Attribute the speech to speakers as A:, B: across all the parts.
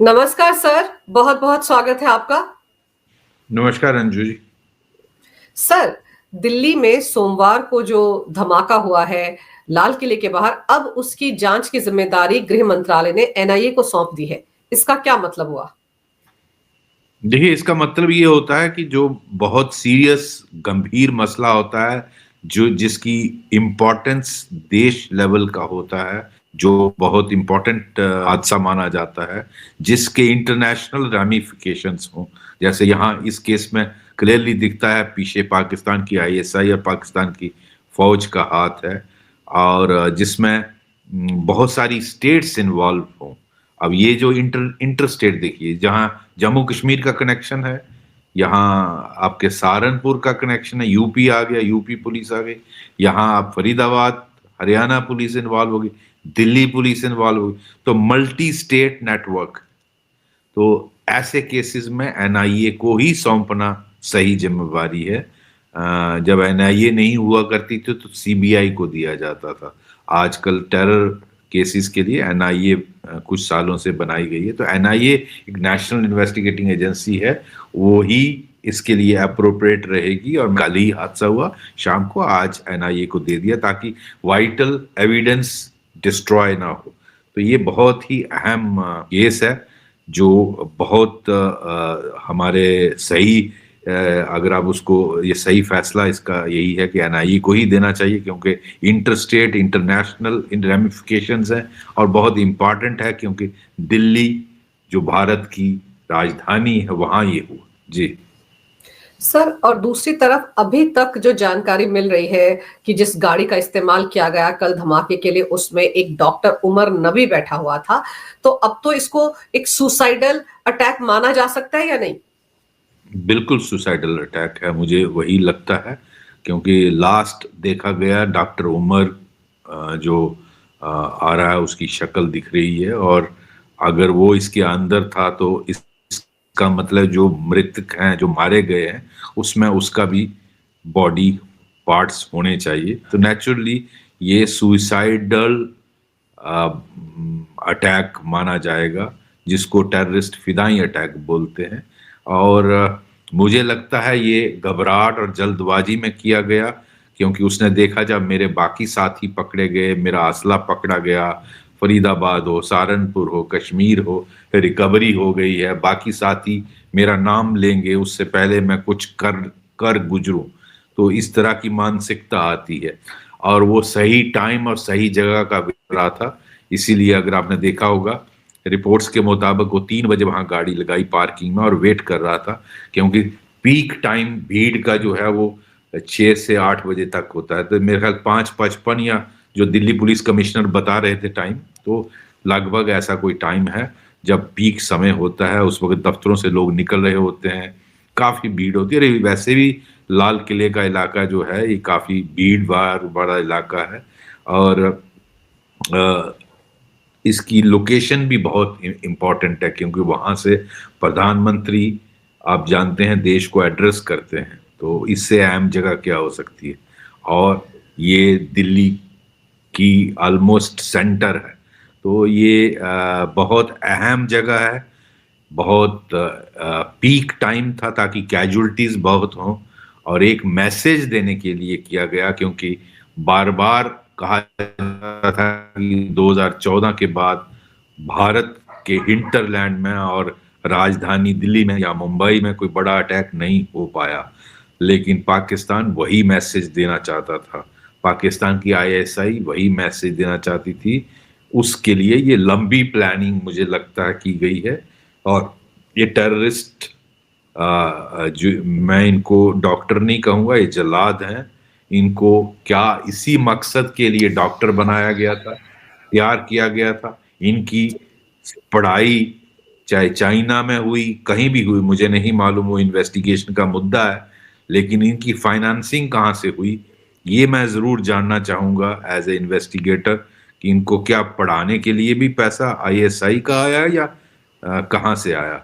A: नमस्कार सर, बहुत-बहुत स्वागत है आपका।
B: नमस्कार अंजू जी।
A: सर, दिल्ली में सोमवार को जो धमाका हुआ है, लाल किले के बाहर, अब उसकी जांच की जिम्मेदारी गृह मंत्रालय ने एनआईए को सौंप दी है। इसका क्या मतलब हुआ?
B: देखिए, इसका मतलब ये होता है कि जो बहुत सीरियस गंभीर मसला होता है, जो जिसकी इम्पोर्टेंस देश लेवल का होता है, जो बहुत इम्पोर्टेंट हादसा माना जाता है, जिसके इंटरनेशनल रैमिफिकेशंस हों। जैसे यहाँ इस केस में क्लियरली दिखता है पीछे पाकिस्तान की आईएसआई और पाकिस्तान की फौज का हाथ है, और जिसमें बहुत सारी स्टेट्स इन्वॉल्व हों। अब ये जो इंटर स्टेट देखिए, जहाँ जम्मू कश्मीर का कनेक्शन है, यहाँ आपके सहारनपुर का कनेक्शन है, यूपी आ गया, यूपी पुलिस आ गई, यहाँ आप फरीदाबाद हरियाणा पुलिस इन्वॉल्व होगी, दिल्ली पुलिस इन्वॉल्व होगी, तो मल्टी स्टेट नेटवर्क। तो ऐसे केसेस में एनआईए को ही सौंपना सही जिम्मेवारी है। जब एनआईए नहीं हुआ करती थी तो सीबीआई को दिया जाता था। आजकल टेरर केसेस के लिए एनआईए कुछ सालों से बनाई गई है, तो एनआईए एक नेशनल इन्वेस्टिगेटिंग एजेंसी है, वो ही इसके लिए अप्रोप्रिएट रहेगी। और कल ही हादसा हुआ शाम को, आज एनआईए को दे दिया ताकि वाइटल एविडेंस डिस्ट्रॉय ना हो। तो ये बहुत ही अहम केस है, जो बहुत हमारे सही अगर आप उसको, ये सही फैसला इसका यही है कि एनआईए को ही देना चाहिए, क्योंकि इंटर स्टेट इंटरनेशनल इन रेमिफिकेशंस हैं और बहुत इम्पॉर्टेंट है, क्योंकि दिल्ली जो भारत की राजधानी है वहां ये हुआ। जी
A: सर, और दूसरी तरफ अभी तक जो जानकारी मिल रही है कि जिस गाड़ी का इस्तेमाल किया गया कल धमाके के लिए, उसमें एक डॉक्टर उमर नबी बैठा हुआ था। तो अब तो इसको एक सुसाइडल अटैक माना जा सकता है या नहीं?
B: बिल्कुल सुसाइडल अटैक है, मुझे वही लगता है, क्योंकि लास्ट देखा गया डॉक्टर उमर जो आ रहा है, उसकी शक्ल दिख रही है, और अगर वो इसके अंदर था तो इसका मतलब जो मृतक हैं, जो मारे गए हैं, उसमें उसका भी बॉडी पार्ट्स होने चाहिए। तो नेचुरली ये सुसाइडल अटैक माना जाएगा, जिसको टेररिस्ट फिदाई अटैक बोलते हैं। और मुझे लगता है ये घबराहट और जल्दबाजी में किया गया, क्योंकि उसने देखा जब मेरे बाकी साथी पकड़े गए, मेरा असला पकड़ा गया, फरीदाबाद हो, सहारनपुर हो, कश्मीर हो, रिकवरी हो गई है, बाकी साथी मेरा नाम लेंगे उससे पहले मैं कुछ कर कर गुजरूं, तो इस तरह की मानसिकता आती है। और वो सही टाइम और सही जगह का रहा था, इसीलिए अगर आपने देखा होगा रिपोर्ट्स के मुताबिक वो 3 बजे वहां गाड़ी लगाई पार्किंग में और वेट कर रहा था, क्योंकि पीक टाइम भीड़ का जो है वो 6 से 8 बजे तक होता है। तो मेरे ख्याल 5:55 या जो दिल्ली पुलिस कमिश्नर बता रहे थे टाइम, तो लगभग ऐसा कोई टाइम है जब पीक समय होता है, उस वक्त दफ्तरों से लोग निकल रहे होते हैं, काफी भीड़ होती है। वैसे भी लाल किले का इलाका जो है ये काफी भीड़ भाड़ बड़ा इलाका है, और इसकी लोकेशन भी बहुत इम्पोर्टेंट है, क्योंकि वहां से प्रधानमंत्री, आप जानते हैं, देश को एड्रेस करते हैं, तो इससे अहम जगह क्या हो सकती है। और ये दिल्ली की ऑलमोस्ट सेंटर है, तो ये बहुत अहम जगह है, बहुत पीक टाइम था ताकि कैजुअलिटीज बहुत हों, और एक मैसेज देने के लिए किया गया, क्योंकि बार बार कहा जाता था कि 2014 के बाद भारत के हिंटरलैंड में और राजधानी दिल्ली में या मुंबई में कोई बड़ा अटैक नहीं हो पाया, लेकिन पाकिस्तान वही मैसेज देना चाहता था, पाकिस्तान की आईएसआई वही मैसेज देना चाहती थी। उसके लिए ये लंबी प्लानिंग मुझे लगता है की गई है, और ये टेररिस्ट, जो मैं इनको डॉक्टर नहीं कहूंगा, ये जल्लाद हैं, इनको क्या इसी मकसद के लिए डॉक्टर बनाया गया था, तैयार किया गया था। इनकी पढ़ाई चाहे चाइना में हुई, कहीं भी हुई, मुझे नहीं मालूम, वो इन्वेस्टिगेशन का मुद्दा है, लेकिन इनकी फाइनेंसिंग कहाँ से हुई ये मैं जरूर जानना चाहूंगा एज ए इन्वेस्टिगेटर, कि इनको क्या पढ़ाने के लिए भी पैसा आईएसआई का आया या कहाँ से आया।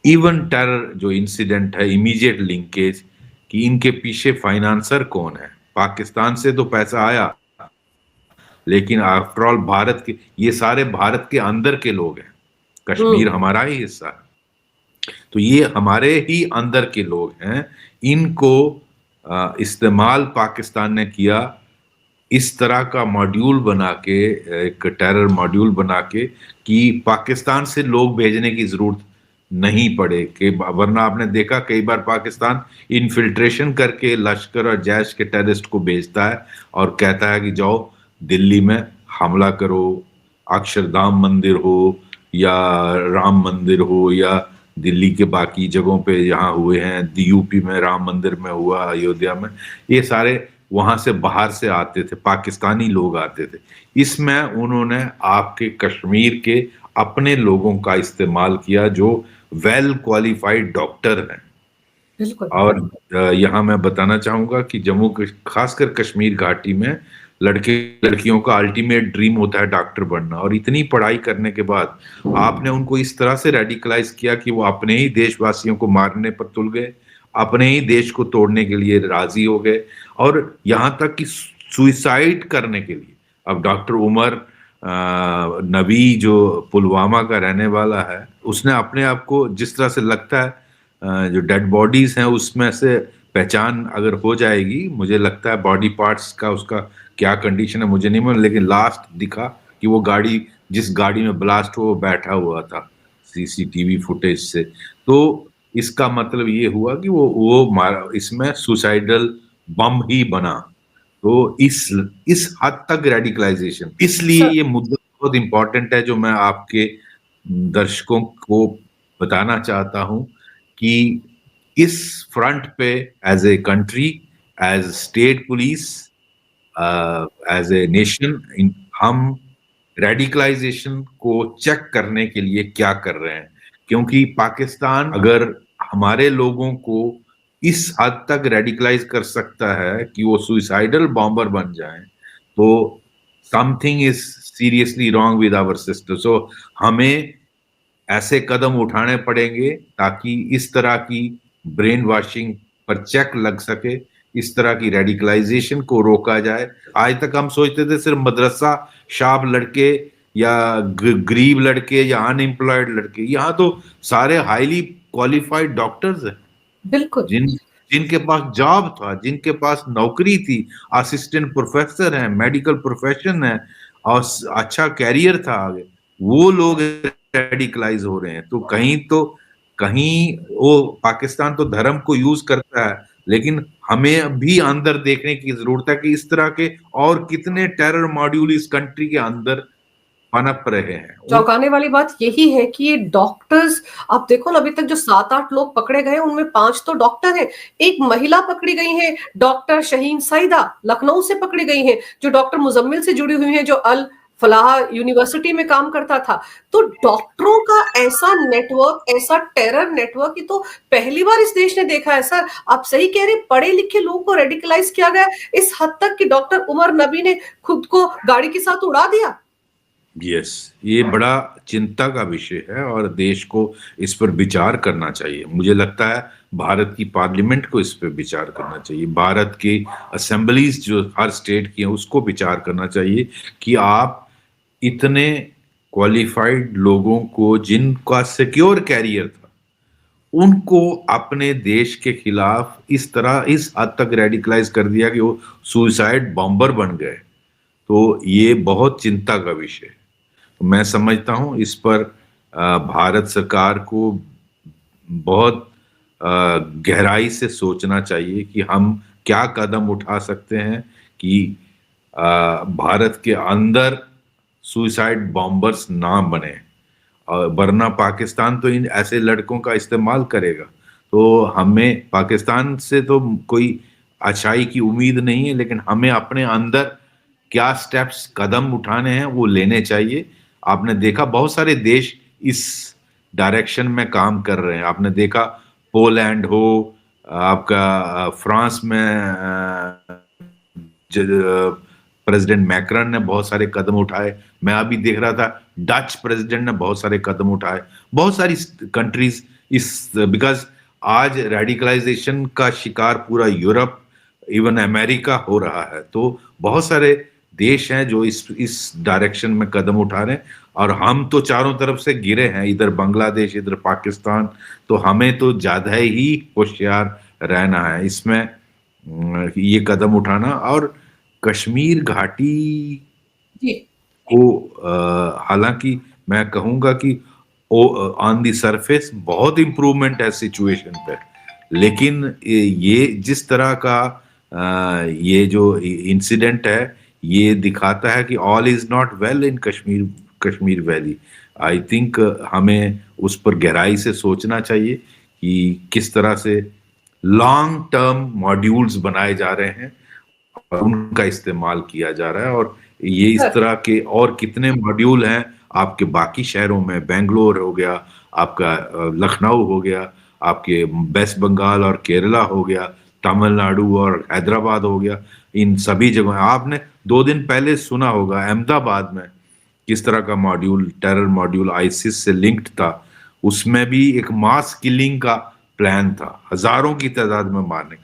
B: इवन टेरर जो इंसिडेंट है, इमीडिएट लिंकेज कि इनके पीछे फाइनेंसर कौन है, पाकिस्तान से तो पैसा आया, लेकिन आफ्टर ऑल भारत के, ये सारे भारत के अंदर के लोग हैं, कश्मीर हमारा ही हिस्सा है। तो ये हमारे ही अंदर के लोग हैं, इनको इस्तेमाल पाकिस्तान ने किया इस तरह का मॉड्यूल बना के, एक टेरर मॉड्यूल बना के, कि पाकिस्तान से लोग भेजने की जरूरत नहीं पड़े, कि वरना आपने देखा कई बार पाकिस्तान इन्फिल्ट्रेशन करके लश्कर और जैश के टेररिस्ट को भेजता है और कहता है कि जाओ दिल्ली में हमला करो, अक्षरधाम मंदिर हो या राम मंदिर हो या दिल्ली के बाकी जगहों पे यहाँ हुए हैं, यूपी में राम मंदिर में हुआ, अयोध्या में, ये सारे वहां से बाहर से आते थे, पाकिस्तानी लोग आते थे। इसमें उन्होंने आपके कश्मीर के अपने लोगों का इस्तेमाल किया जो वेल क्वालिफाइड डॉक्टर हैं।
A: बिल्कुल।
B: और यहाँ मैं बताना चाहूंगा कि खासकर कश्मीर घाटी में लड़के लड़कियों का अल्टीमेट ड्रीम होता है डॉक्टर बनना, और इतनी पढ़ाई करने के बाद आपने उनको इस तरह से रेडिकलाइज किया कि वो अपने ही देशवासियों को मारने पर तुल गए, अपने ही देश को तोड़ने के लिए राजी हो गए, और यहाँ तक कि सुइसाइड करने के लिए। अब डॉक्टर उमर नबी जो पुलवामा का रहने वाला है, उसने अपने आप को जिस तरह से लगता है, जो डेड बॉडीज हैं उसमें से पहचान अगर हो जाएगी, मुझे लगता है बॉडी पार्ट्स का उसका क्या कंडीशन है मुझे नहीं मालूम, लेकिन लास्ट दिखा कि वो गाड़ी, जिस गाड़ी में ब्लास्ट हुआ वो बैठा हुआ था सीसीटीवी फुटेज से। तो इसका मतलब ये हुआ कि वो इसमें सुसाइडल बम ही बना। तो इस हद तक रेडिकलाइजेशन, इसलिए ये मुद्दा बहुत इंपॉर्टेंट है जो मैं आपके दर्शकों को बताना चाहता हूं कि इस फ्रंट पे as a country, as state police, as a nation, हम रेडिकलाइजेशन को चेक करने के लिए क्या कर रहे हैं। क्योंकि पाकिस्तान अगर हमारे लोगों को इस हद तक रेडिकलाइज कर सकता है कि वो सुइसाइडल बॉम्बर बन जाएं, तो something is seriously wrong with our system. So हमें ऐसे कदम उठाने पड़ेंगे ताकि इस तरह की ब्रेन वॉशिंग पर चेक लग सके, इस तरह की रेडिकलाइजेशन को रोका जाए। आज तक हम सोचते थे सिर्फ मदरसा शाप लड़के या गरीब लड़के या अनएम्प्लॉयड लड़के, यहाँ तो सारे हाईली क्वालिफाइड डॉक्टर्स हैं,
A: बिल्कुल।
B: जिनके पास जॉब था, जिनके पास नौकरी थी, असिस्टेंट प्रोफेसर हैं, मेडिकल प्रोफेशन है और अच्छा कैरियर था आगे, वो लोग रेडिकलाइज हो रहे हैं। तो कहीं वो पाकिस्तान तो धर्म को यूज करता है, लेकिन हमें भी अंदर देखने की जरूरत है कि इस तरह के और कितने टेरर मॉड्यूल इस कंट्री के अंदर पनप रहे हैं।
A: चौंकाने वाली बात यही है कि ये डॉक्टर्स, आप देखो ना, अभी तक जो 7-8 लोग पकड़े गए उनमें 5 तो डॉक्टर हैं। एक महिला पकड़ी गई है, डॉक्टर शहीन सईदा, लखनऊ से पकड़ी गई है, जो डॉक्टर मुजम्मिल से जुड़ी हुई है, जो अल फलाह यूनिवर्सिटी में काम करता था। तो डॉक्टरों का ऐसा नेटवर्क, ऐसा टेरर नेटवर्क, ये तो पहली बार इस देश ने देखा है। सर आप सही कह रहे, पढ़े लिखे लोगों को रेडिकलाइज किया गया इस हद तक कि डॉक्टर उमर नबी ने खुद को गाड़ी के साथ उड़ा दिया।
B: यस, ये बड़ा चिंता का विषय है और देश को इस पर विचार करना चाहिए। मुझे लगता है भारत की पार्लियामेंट को इस पर विचार करना चाहिए, भारत की असेंबलीज जो हर स्टेट की हैं उसको विचार करना चाहिए कि आप इतने क्वालिफाइड लोगों को, जिनका सिक्योर कैरियर था, उनको अपने देश के खिलाफ इस तरह इस हद तक रेडिकलाइज कर दिया कि वो सुसाइड बॉम्बर बन गए। तो ये बहुत चिंता का विषय है। मैं समझता हूं इस पर भारत सरकार को बहुत गहराई से सोचना चाहिए कि हम क्या कदम उठा सकते हैं कि भारत के अंदर सुसाइड बॉम्बर्स ना बने, वरना पाकिस्तान तो इन ऐसे लड़कों का इस्तेमाल करेगा। तो हमें पाकिस्तान से तो कोई अच्छाई की उम्मीद नहीं है, लेकिन हमें अपने अंदर क्या स्टेप्स कदम उठाने हैं वो लेने चाहिए। आपने देखा बहुत सारे देश इस डायरेक्शन में काम कर रहे हैं। आपने देखा पोलैंड हो, आपका फ्रांस में प्रेसिडेंट मैक्रन ने बहुत सारे कदम उठाए। मैं अभी देख रहा था डच प्रेसिडेंट ने बहुत सारे कदम उठाए। बहुत सारी कंट्रीज बिकॉज आज रेडिकलाइजेशन का शिकार पूरा यूरोप, इवन अमेरिका हो रहा है। तो बहुत सारे देश हैं जो इस डायरेक्शन में कदम उठा रहे हैं। और हम तो चारों तरफ से घिरे हैं, इधर बांग्लादेश, इधर पाकिस्तान, तो हमें तो ज्यादा ही होशियार रहना है इसमें। ये कदम उठाना और कश्मीर घाटी
A: जी।
B: को हालांकि मैं कहूंगा कि ऑन द सरफेस बहुत इंप्रूवमेंट है सिचुएशन पे, लेकिन ये जिस तरह का ये जो इंसिडेंट है, ये दिखाता है कि all is not well in Kashmir, Kashmir valley. I think हमें उस पर गहराई से सोचना चाहिए कि किस तरह से लॉन्ग टर्म मॉड्यूल्स बनाए जा रहे हैं और उनका इस्तेमाल किया जा रहा है। और ये इस
A: सर,
B: तरह के और कितने मॉड्यूल हैं आपके बाकी शहरों में, बेंगलोर हो गया, आपका लखनऊ हो गया, आपके वेस्ट बंगाल और केरला हो गया, तमिलनाडु और हैदराबाद हो गया, इन सभी जगह आपने 2 दिन पहले सुना होगा अहमदाबाद में किस तरह का मॉड्यूल, टेरर मॉड्यूल आईसिस से लिंक्ड था। उसमें भी एक मास किलिंग का प्लान था, हजारों की तादाद में मारने।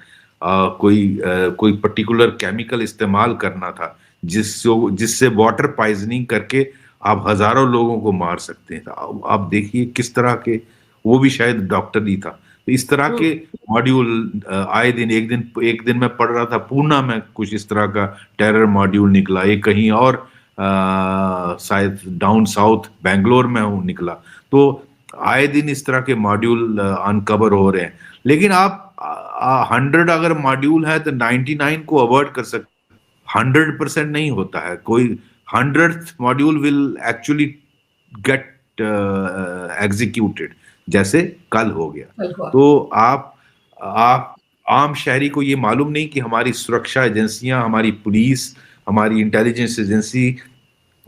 B: कोई पर्टिकुलर केमिकल इस्तेमाल करना था जिससे वाटर पॉइजनिंग करके आप हजारों लोगों को मार सकते हैं। आप देखिए किस तरह के, वो भी शायद डॉक्टर ही था। तो इस तरह के मॉड्यूल आए दिन, एक दिन मैं पढ़ रहा था पूना में कुछ इस तरह का टेरर मॉड्यूल निकला, एक कहीं और शायद डाउन साउथ बेंगलोर में हूँ निकला। तो आए दिन इस तरह के मॉड्यूल अनकवर हो रहे हैं। लेकिन आप 100 अगर मॉड्यूल है तो 99 को अवॉइड कर सकते। 100% नहीं होता है, कोई 100th module will actually get executed, जैसे कल हो गया।
A: कल हुआ।
B: तो आप आम शहरी को ये मालूम नहीं कि हमारी सुरक्षा एजेंसियां, हमारी पुलिस, हमारी इंटेलिजेंस एजेंसी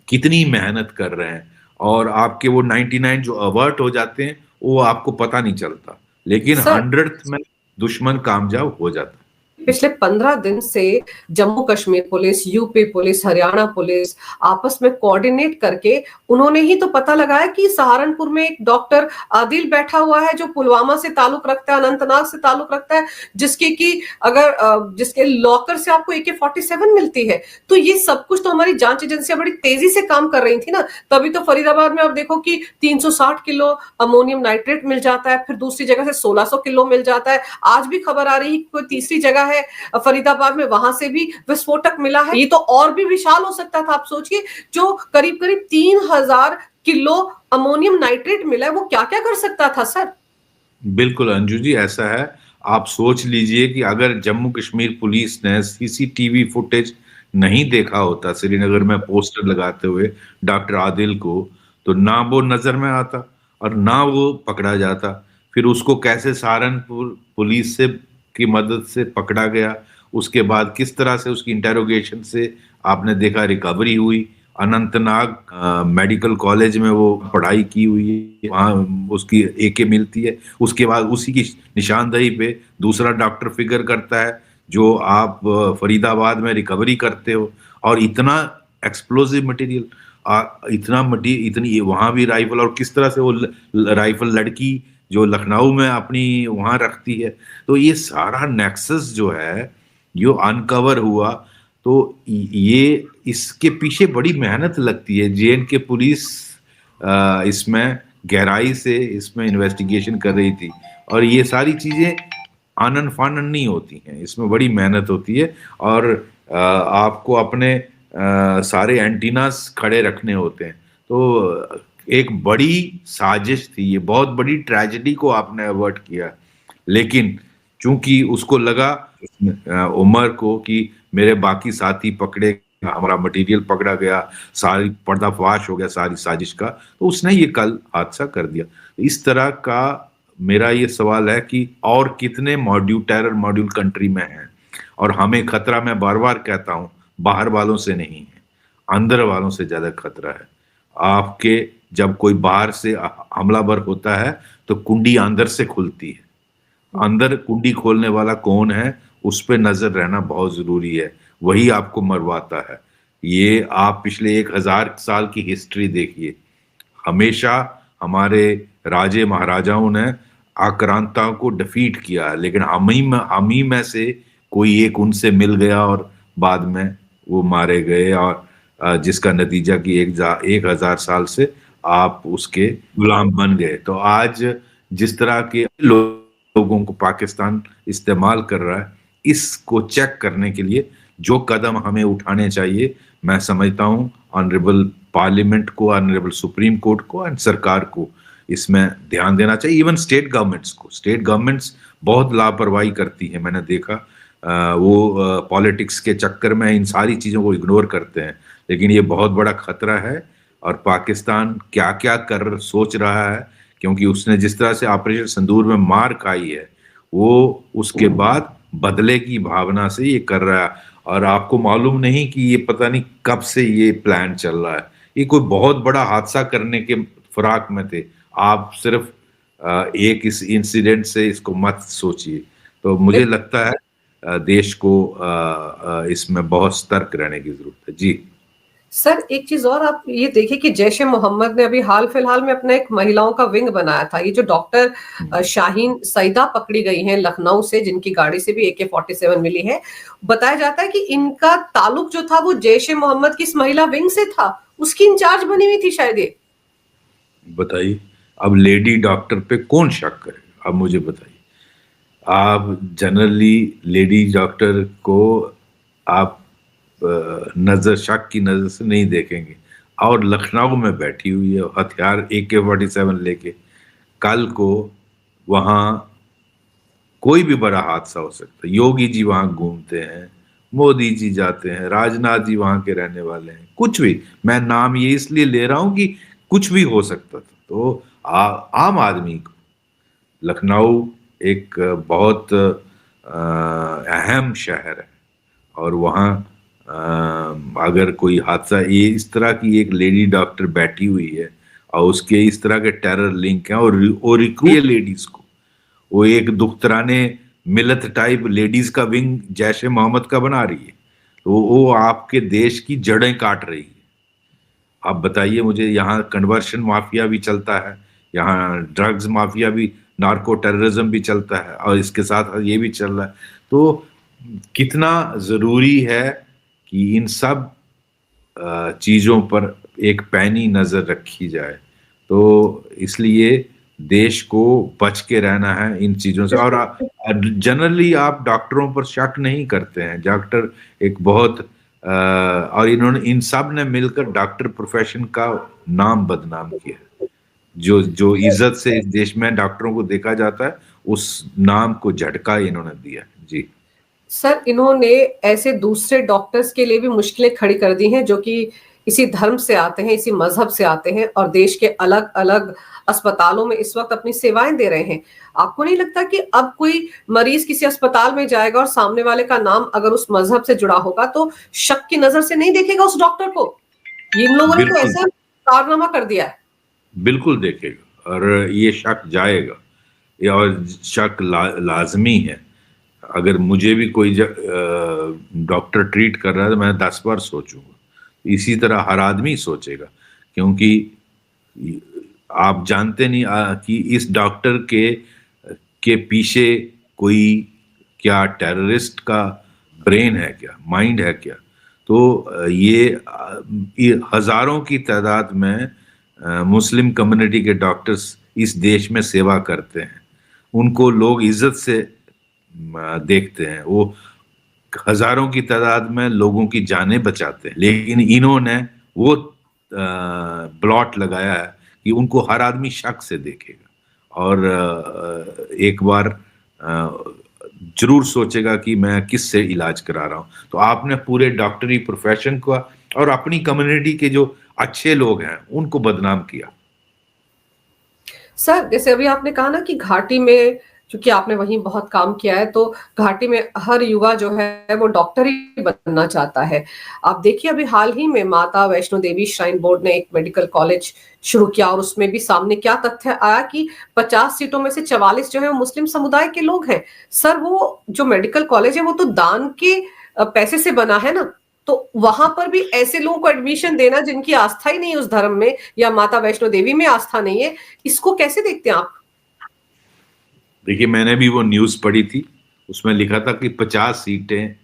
B: कितनी मेहनत कर रहे हैं, और आपके वो 99 जो अवर्ट हो जाते हैं वो आपको पता नहीं चलता, लेकिन
A: सर,
B: 100th में दुश्मन कामयाब हो जाता है।
A: पिछले 15 दिन से Jammu Kashmir police, UP police, Haryana police आपस में कोऑर्डिनेट करके उन्होंने ही तो पता लगाया कि सहारनपुर में एक डॉक्टर आदिल बैठा हुआ है जो पुलवामा से ताल्लुक रखता है, अनंतनाग से ताल्लुक रखता है, जिसके की अगर जिसके लॉकर से आपको AK-47 मिलती है। तो ये सब कुछ तो हमारी जांच एजेंसियां बड़ी तेजी से काम कर रही थी ना। तभी तो फरीदाबाद में आप देखो कि 360 किलो अमोनियम नाइट्रेट मिल जाता है, फिर दूसरी जगह से 1600 किलो मिल जाता है। आज भी खबर आ रही है कोई तीसरी जगह है फरीदाबाद में, वहां से भी विस्फोटक मिला है। ये तो और भी विशाल हो सकता था। आप सोचिए, जो करीब करीब 3000 किलो अमोनियम नाइट्रेट मिला है, वो क्या क्या कर सकता था सर।
B: बिल्कुल अंजू जी, ऐसा है। आप सोच लीजिए कि अगर जम्मू कश्मीर पुलिस ने सीसीटीवी फुटेज नहीं देखा होता श्रीनगर में पोस्टर लगाते हुए डॉक्टर आदिल को, तो ना वो नजर में आता और ना वो पकड़ा जाता। फिर उसको कैसे सहारनपुर पुलिस से की मदद से पकड़ा गया, उसके बाद किस तरह से उसकी इंटेरोगेशन से आपने देखा रिकवरी हुई। अनंतनाग मेडिकल कॉलेज में वो पढ़ाई की हुई है, वहाँ उसकी AK मिलती है। उसके बाद उसी की निशानदही पे दूसरा डॉक्टर फिगर करता है जो आप फरीदाबाद में रिकवरी करते हो। और इतना एक्सप्लोसिव मटेरियल, इतनी वहां भी राइफल, और किस तरह से वो राइफल लड़की जो लखनऊ में अपनी वहां रखती है। तो ये सारा नेक्सस जो है जो अनकवर हुआ, तो ये इसके पीछे बड़ी मेहनत लगती है। JNK पुलिस इसमें गहराई से इसमें इन्वेस्टिगेशन कर रही थी, और ये सारी चीजें आनन फानन नहीं होती हैं, इसमें बड़ी मेहनत होती है। और आपको अपने सारे एंटीनास खड़े रखने होते हैं। तो एक बड़ी साजिश थी, ये बहुत बड़ी ट्रेजेडी को आपने अवर्ट किया। लेकिन चूंकि उसको लगा उमर को कि मेरे बाकी साथी पकड़े, हमारा मटेरियल पकड़ा गया, सारी पर्दाफाश हो गया सारी साजिश का, तो उसने ये कल हादसा कर दिया। इस तरह का मेरा ये सवाल है कि और कितने मॉड्यूल, टेरर मॉड्यूल कंट्री में हैं। और हमें खतरा, मैं बार बार कहता हूं, बाहर वालों से नहीं है, अंदर वालों से ज्यादा खतरा है। आपके जब कोई बाहर से हमलावर होता है तो कुंडी अंदर से खुलती है। अंदर कुंडी खोलने वाला कौन है, उस पर नजर रहना बहुत जरूरी है, वही आपको मरवाता है। ये आप पिछले 1000 साल की हिस्ट्री देखिए, हमेशा हमारे राजे महाराजाओं ने आक्रांताओं को डिफीट किया, लेकिन हम ही में से कोई एक उनसे मिल गया और बाद में वो मारे गए। और जिसका नतीजा कि 1000 साल से आप उसके गुलाम बन गए। तो आज जिस तरह के लोगों को पाकिस्तान इस्तेमाल कर रहा है, इसको चेक करने के लिए जो कदम हमें उठाने चाहिए, मैं समझता हूं ऑनरेबल पार्लियामेंट को, ऑनरेबल सुप्रीम कोर्ट को एंड सरकार को इसमें ध्यान देना चाहिए। इवन स्टेट गवर्नमेंट्स को, स्टेट गवर्नमेंट्स बहुत लापरवाही करती हैं, मैंने देखा। वो पॉलिटिक्स के चक्कर में इन सारी चीजों को इग्नोर करते हैं, लेकिन ये बहुत बड़ा खतरा है। और पाकिस्तान क्या क्या कर सोच रहा है, क्योंकि उसने जिस तरह से ऑपरेशन सिंदूर में मार खाई है, वो उसके बाद बदले की भावना से ये कर रहा है। और आपको मालूम नहीं कि ये पता नहीं कब से ये प्लान चल रहा है। ये कोई बहुत बड़ा हादसा करने के फिराक में थे। आप सिर्फ एक इस इंसिडेंट से इसको मत सोचिए। तो मुझे लगता है देश को इसमें बहुत सतर्क रहने की जरूरत है। जी
A: सर, एक चीज और आप ये देखिए कि जैश ए मोहम्मद ने अभी हाल फिलहाल में अपना एक महिलाओं का विंग बनाया था। ये जो डॉक्टर शाहीन सईदा पकड़ी गई हैं लखनऊ से, जिनकी गाड़ी से भी AK-47 मिली है, बताया जाता है कि इनका ताल्लुक जो था वो जैश ए मोहम्मद की इस महिला विंग से था। उसकी इंचार्ज बनी हुई थी शायद ये।
B: बताइए, अब लेडी डॉक्टर पे कौन शक करे? अब मुझे बताइए। आप जनरली लेडी डॉक्टर को आप नजर, शक की नजर से नहीं देखेंगे, और लखनऊ में बैठी हुई है हथियार AK-47 लेके। कल को वहां कोई भी बड़ा हादसा हो सकता है। योगी जी वहां घूमते हैं, मोदी जी जाते हैं, राजनाथ जी वहां के रहने वाले हैं, कुछ भी। मैं नाम ये इसलिए ले रहा हूं कि कुछ भी हो सकता था। तो आम आदमी को लखनऊ एक बहुत अहम शहर है, और वहाँ अगर कोई हादसा, ये इस तरह की एक लेडी डॉक्टर बैठी हुई है और उसके इस तरह के टेरर लिंक हैं, और रिक्रूट लेडीज को, वो एक दुख्तराने मिलत टाइप लेडीज का विंग जैश ए मोहम्मद का बना रही है, तो वो आपके देश की जड़ें काट रही है। आप बताइए मुझे, यहाँ कन्वर्शन माफिया भी चलता है, यहाँ ड्रग्स माफिया भी, नार्को टेररिज्म भी चलता है, और इसके साथ ये भी चल रहा है। तो कितना जरूरी है कि इन सब चीजों पर एक पैनी नजर रखी जाए। तो इसलिए देश को बच के रहना है इन चीजों से। और जनरली आप डॉक्टरों पर शक नहीं करते हैं। डॉक्टर एक बहुत और इन्होंने, इन सब ने मिलकर डॉक्टर प्रोफेशन का नाम बदनाम किया। जो जो इज्जत से इस देश में डॉक्टरों को देखा जाता है, उस नाम को झटका इन्होंने दिया। जी
A: सर, इन्होंने ऐसे दूसरे डॉक्टर्स के लिए भी मुश्किलें खड़ी कर दी हैं जो कि इसी धर्म से आते हैं, इसी मजहब से आते हैं और देश के अलग अलग अस्पतालों में इस वक्त अपनी सेवाएं दे रहे हैं। आपको नहीं लगता कि अब कोई मरीज किसी अस्पताल में जाएगा और सामने वाले का नाम अगर उस मजहब से जुड़ा होगा तो शक की नजर से नहीं देखेगा उस डॉक्टर को? इन लोगों ने तो
B: बिल्कुल,
A: ऐसा कारनामा कर दिया है।
B: बिल्कुल देखेगा, और ये शक जाएगा, ये और शक लाजमी है। अगर मुझे भी कोई डॉक्टर ट्रीट कर रहा है तो मैं 10 बार सोचूंगा। इसी तरह हर आदमी सोचेगा, क्योंकि आप जानते नहीं कि इस डॉक्टर के पीछे कोई क्या टेररिस्ट का ब्रेन है, क्या माइंड है क्या। तो ये हजारों की तादाद में मुस्लिम कम्युनिटी के डॉक्टर्स इस देश में सेवा करते हैं। उनको लोग इज्जत से देखते हैं, वो हजारों की तादाद में लोगों की जानें बचाते हैं। लेकिन इन्होंने वो ब्लॉट लगाया है कि उनको हर आदमी शक से देखेगा, और एक बार जरूर सोचेगा कि मैं किससे इलाज करा रहा हूं। तो आपने पूरे डॉक्टरी प्रोफेशन को और अपनी कम्युनिटी के जो अच्छे लोग हैं उनको बदनाम किया।
A: सर, जैसे अभी आपने कहा ना कि घाटी में, चूंकि आपने वहीं बहुत काम किया है, तो घाटी में हर युवा जो है वो डॉक्टर ही बनना चाहता है। आप देखिए अभी हाल ही में माता वैष्णो देवी श्राइन बोर्ड ने एक मेडिकल कॉलेज शुरू किया और उसमें भी सामने क्या तथ्य आया कि 50 सीटों में से 44 जो है वो मुस्लिम समुदाय के लोग हैं। सर, वो जो मेडिकल कॉलेज है वो तो दान के पैसे से बना है ना, तो वहां पर भी ऐसे लोगों को एडमिशन देना जिनकी आस्था ही नहीं है उस धर्म में, या माता वैष्णो देवी में आस्था नहीं है, इसको कैसे देखते हैं आप?
B: देखिए, मैंने भी वो न्यूज पढ़ी थी, उसमें लिखा था कि 50 सीटें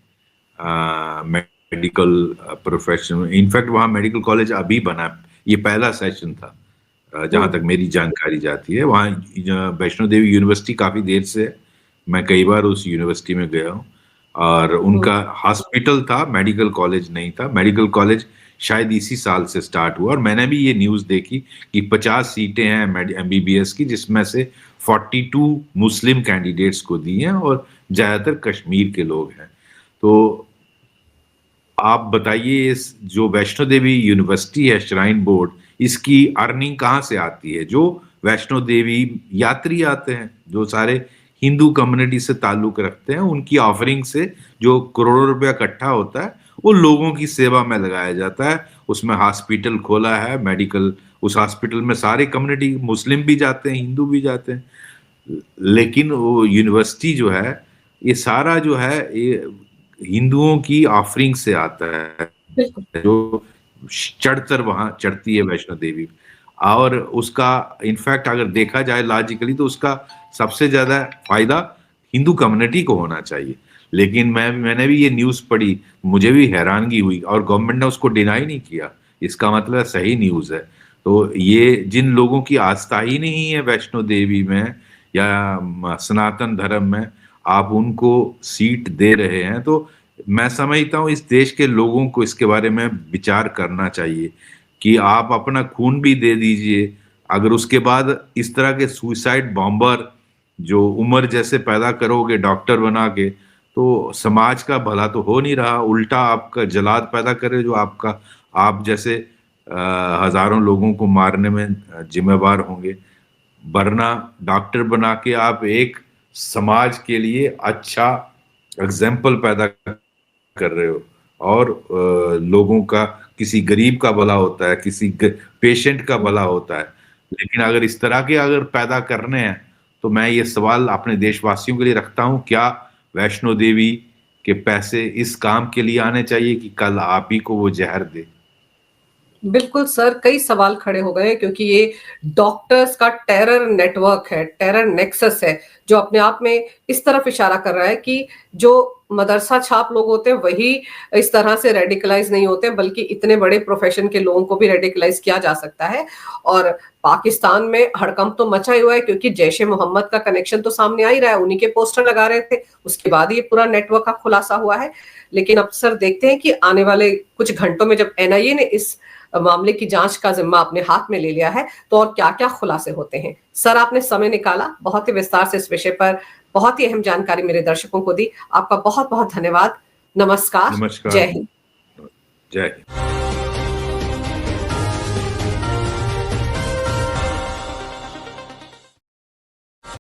B: मेडिकल प्रोफेशन में। इनफैक्ट वहाँ मेडिकल कॉलेज अभी बना, ये पहला सेशन था जहाँ तक मेरी जानकारी जाती है। वहाँ वैष्णो देवी यूनिवर्सिटी काफी देर से है, मैं कई बार उस यूनिवर्सिटी में गया हूँ, और उनका हॉस्पिटल था, मेडिकल कॉलेज नहीं था। मेडिकल कॉलेज शायद इसी साल से स्टार्ट हुआ, और मैंने भी ये न्यूज़ देखी कि 50 सीटें हैं एमबीबीएस की, जिसमें से 42 मुस्लिम कैंडिडेट्स को दी हैं, और ज्यादातर कश्मीर के लोग हैं। तो आप बताइए, इस जो वैष्णो देवी यूनिवर्सिटी है, श्राइन बोर्ड, इसकी अर्निंग कहाँ से आती है? जो वैष्णो देवी यात्री आते हैं, जो सारे हिंदू कम्युनिटी से ताल्लुक रखते हैं, उनकी ऑफरिंग से जो करोड़ों रुपया इकट्ठा होता है, वो लोगों की सेवा में लगाया जाता है। उसमें हॉस्पिटल खोला है, मेडिकल, उस हॉस्पिटल में सारे कम्युनिटी, मुस्लिम भी जाते हैं, हिंदू भी जाते हैं। लेकिन वो यूनिवर्सिटी जो है, ये सारा जो है, ये हिंदुओं की ऑफरिंग से आता है,
A: बिल्कुल।
B: जो चढ़कर वहां चढ़ती है वैष्णो देवी। और उसका इनफैक्ट अगर देखा जाए लॉजिकली, तो उसका सबसे ज्यादा फायदा हिंदू कम्युनिटी को होना चाहिए। लेकिन मैंने भी ये न्यूज़ पढ़ी, मुझे भी हैरानगी हुई, और गवर्नमेंट ने उसको डिनाई नहीं किया। इसका मतलब सही न्यूज़ है। तो ये जिन लोगों की आस्था ही नहीं है वैष्णो देवी में या सनातन धर्म में, आप उनको सीट दे रहे हैं, तो मैं समझता हूँ इस देश के लोगों को इसके बारे में विचार करना चाहिए कि आप अपना खून भी दे दीजिए, अगर उसके बाद इस तरह के सुसाइड बॉम्बर जो उम्र जैसे पैदा करोगे डॉक्टर बना के, तो समाज का भला तो हो नहीं रहा, उल्टा आपका जलाद पैदा करे, जो आपका, आप जैसे हजारों लोगों को मारने में जिम्मेवार होंगे। वरना डॉक्टर बना के आप एक समाज के लिए अच्छा एग्जाम्पल पैदा कर रहे हो, और लोगों का, किसी गरीब का भला होता है, किसी पेशेंट का भला होता है। लेकिन अगर इस तरह के अगर पैदा करने हैं, तो मैं ये सवाल अपने देशवासियों के लिए रखता हूं, क्या वैष्णो देवी के पैसे इस काम के लिए आने चाहिए कि कल आप ही को वो जहर दे?
A: बिल्कुल सर, कई सवाल खड़े हो गए, क्योंकि ये डॉक्टर्स का टेरर नेटवर्क है, टेरर नेक्सस है, जो अपने आप में इस तरफ इशारा कर रहा है कि जो मदरसा छाप लोग होते हैं वही इस तरह से रेडिकलाइज नहीं होते, बल्कि इतने बड़े प्रोफेशन के लोगों को भी रेडिकलाइज किया जा सकता है। और पाकिस्तान में हड़कंप तो मचा ही हुआ है, क्योंकि जैश ए मोहम्मद का कनेक्शन तो सामने आ ही रहा है, उन्हीं के पोस्टर लगा रहे थे, उसके बाद ये पूरा नेटवर्क का खुलासा हुआ है। लेकिन अब सर देखते हैं कि आने वाले कुछ घंटों में, जब एनआईए ने इस मामले की जांच का जिम्मा अपने हाथ में ले लिया है, तो और क्या क्या खुलासे होते हैं। सर, आपने समय निकाला, बहुत ही विस्तार से इस विषय पर बहुत ही अहम जानकारी मेरे दर्शकों को दी। आपका बहुत बहुत धन्यवाद। नमस्कार।
B: नमस्कार।
A: जय हिंद।
B: जय हिंद।